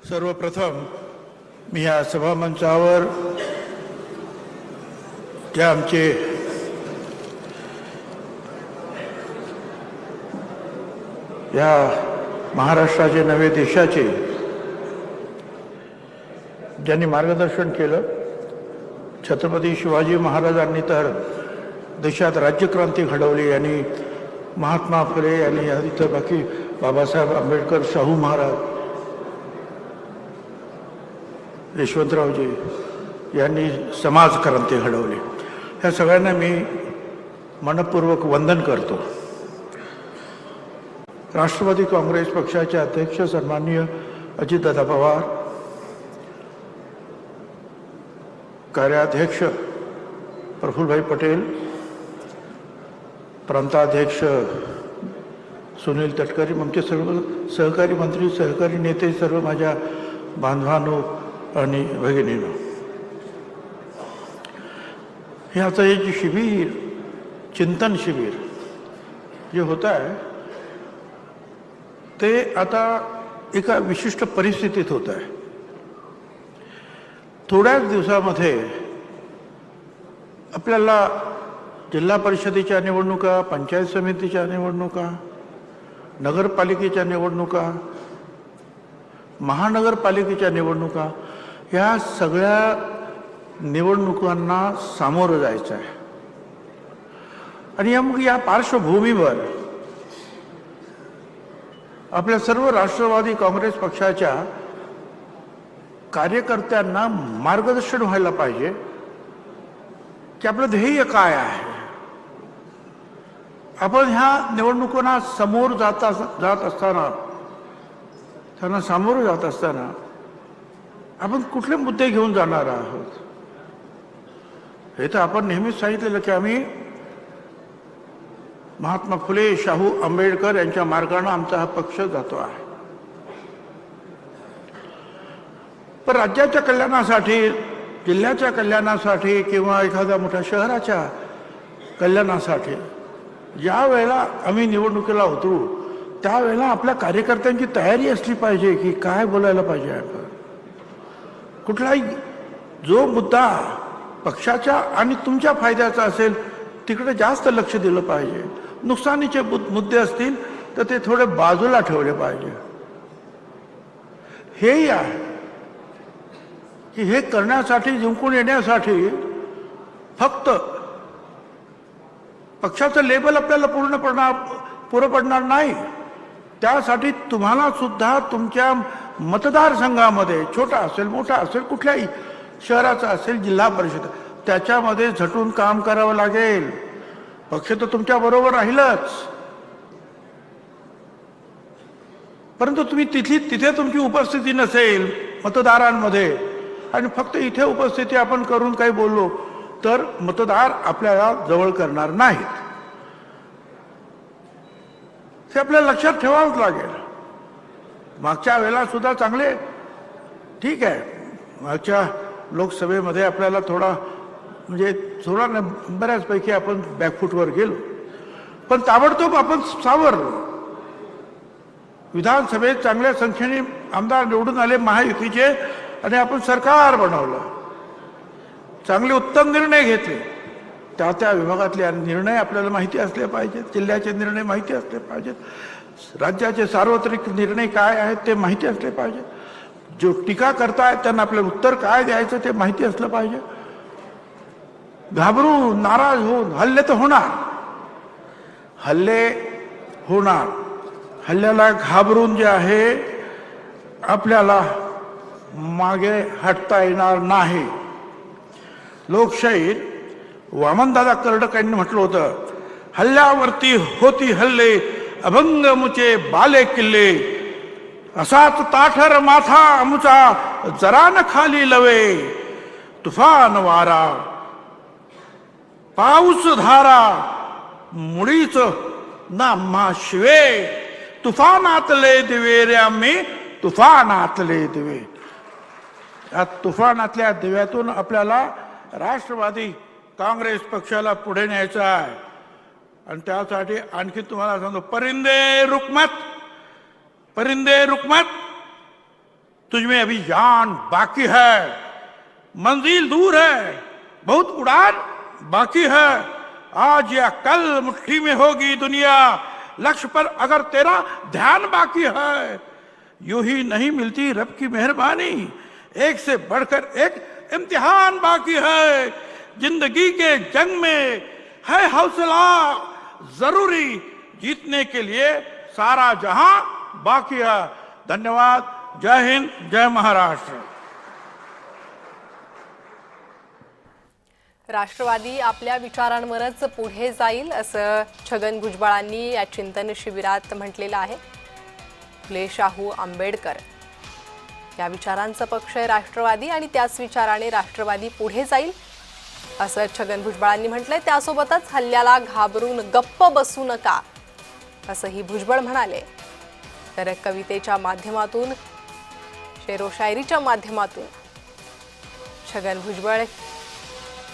सर्वप्रथम मी या सभामंचावर ज्या आमचे या महाराष्ट्राचे नवे देशाचे ज्यांनी मार्गदर्शन केलं, छत्रपती शिवाजी महाराजांनी तर देशात राज्यक्रांती घडवली आणि महात्मा फुले आणि इतर बाकी बाबासाहेब आंबेडकर, शाहू महाराज, यशवंतरावजी यांनी समाजक्रांती घडवली. ह्या सगळ्यांना मी मनपूर्वक वंदन करतो. राष्ट्रवादी काँग्रेस पक्षाचे अध्यक्ष सन्माननीय अजितदादा पवार, कार्याध्यक्ष प्रफुल्लभाई पटेल, प्रांताध्यक्ष सुनील तटकरे, आमचे सर्व सहकारी मंत्री, सहकारी नेते, सर्व माझ्या बांधवांनो आणि भगिनींनो, हे आता हे जे शिबिर, चिंतन शिबिर जे होत आहे ते आता एका विशिष्ट परिस्थितीत होत आहे. थोड्याच दिवसामध्ये आपल्याला जिल्हा परिषदेच्या निवडणुका, पंचायत समितीच्या निवडणुका, नगरपालिकेच्या निवडणुका, महानगरपालिकेच्या निवडणुका, या सगळ्या निवडणुकांना सामोरं जायचं आहे. आणि मग या पार्श्वभूमीवर आपल्या सर्व राष्ट्रवादी काँग्रेस पक्षाच्या कार्यकर्त्यांना मार्गदर्शन व्हायला पाहिजे की आपलं ध्येय काय आहे. आपण ह्या निवडणुकांना समोर जात असताना, त्यांना सामोरं जात असताना आपण कुठले मुद्दे घेऊन जाणार आहोत. हे तर आपण नेहमीच सांगितलेलं की आम्ही महात्मा फुले, शाहू आंबेडकर यांच्या मार्गाने आमचा हा पक्ष जातो आहे. पण राज्याच्या कल्याणासाठी, जिल्ह्याच्या कल्याणासाठी किंवा एखाद्या मोठ्या शहराच्या कल्याणासाठी ज्या वेळेला आम्ही निवडणुकीला उतरू त्यावेळेला आपल्या कार्यकर्त्यांची तयारी असली पाहिजे की काय बोलायला पाहिजे. आपण कुठलाही जो मुद्दा पक्षाच्या आणि तुमच्या फायद्याचा असेल तिकडे जास्त लक्ष दिलं पाहिजे. नुकसानीचे मुद्दे असतील तर ते थोडे बाजूला ठेवले पाहिजे. हेही आहे की हे करण्यासाठी, जिंकून येण्यासाठी फक्त पक्षाचं लेबल आपल्याला पुरं पडणार नाही. त्यासाठी तुम्हाला सुद्धा तुमच्या मतदारसंघामध्ये, छोटा असेल मोठा असेल, कुठल्याही शहराचा असेल, जिल्हा परिषद, त्याच्यामध्ये झटून काम करावं लागेल. पक्ष तर तुमच्या बरोबर राहीलच, परंतु तुम्ही तिथे तुमची उपस्थिती नसेल मतदारांमध्ये आणि फक्त इथे उपस्थिती आपण करून काही बोललो तर मतदार आपल्याला जवळ करणार नाहीत. हे आपल्याला लक्षात ठेवावंच लागेल. मागच्या वेळेला सुद्धा चांगले, ठीक आहे, मागच्या लोकसभेमध्ये आपल्याला थोडा बऱ्याचपैकी आपण बॅकफूटवर गेलो, पण ताबडतोब आपण सावरलो. विधानसभेत चांगल्या संख्येने आमदार निवडून आले महायुतीचे आणि आपण सरकार बनवलं. चांगले उत्तम निर्णय घेतले. त्या विभागातले निर्णय आपल्याला माहिती असले पाहिजेत, जिल्ह्याचे निर्णय माहिती असले पाहिजेत, राज्याचे सार्वत्रिक निर्णय काय आहेत ते माहिती असले पाहिजे. जो टीका करतायत त्यांना आपल्याला उत्तर काय द्यायचं ते माहिती असलं पाहिजे. घाबरून, नाराज होऊन हल्ले तर होणार, हल्ल्याला घाबरून जे आहे आपल्याला मागे हटता येणार नाही. लोकशाहीत वामनदादा कर्डक यांनी म्हटलं होतं, हल्ल्यावरती होती हल्ले, अभंग मुचे बाले किल्ले, असाच ताठर माथा आमुचा, जरा न खाली लवे, तुफान वारा, पाऊस धारा, मुळीच ना आम्हा शिवे, तुफानातले दिवे रे आम्ही, तुफानातले दिवे. या तुफानातल्या दिव्यातून आपल्याला राष्ट्रवादी काँग्रेस पक्षाला पुढे न्यायचं आहे. आणि त्यासाठी आणखी तुम्हाला सांगतो, परिंदे रुकमत, तुझमें अभी जान बाकी है, मंजिल दूर है, बहुत उड़ान बाकी है। आज या कल मुट्ठी में होगी दुनिया, लक्ष्य पर अगर तेरा ध्यान बाकी है। यूं ही नहीं मिलती रब की मेहरबानी, एक से बढ़कर एक इम्तिहान बाकी है। जिंदगी के जंग में है हौसला जरूरी, जीतने के लिए सारा जहां बाकी है। धन्यवाद। जय हिंद, जय महाराष्ट्र। राष्ट्रवादी आपल्या विचारांवरच पुढे जाईल असं छगन भुजबळांनी या चिंतन शिबिरात म्हटलेलं आहे। फुले शाहू आंबेडकर या विचारांचा पक्ष आहे राष्ट्रवादी आणि त्याच विचाराने राष्ट्रवादी पुढे जाईल असं छगन भुजबळांनी म्हटलंय। त्यासोबतच हल्ल्याला घाबरून गप्प बसू नका असंही भुजबळ म्हणाले। तर कवितेच्या माध्यमातून, शेरो शायरीच्या माध्यमातून छगन भुजबळ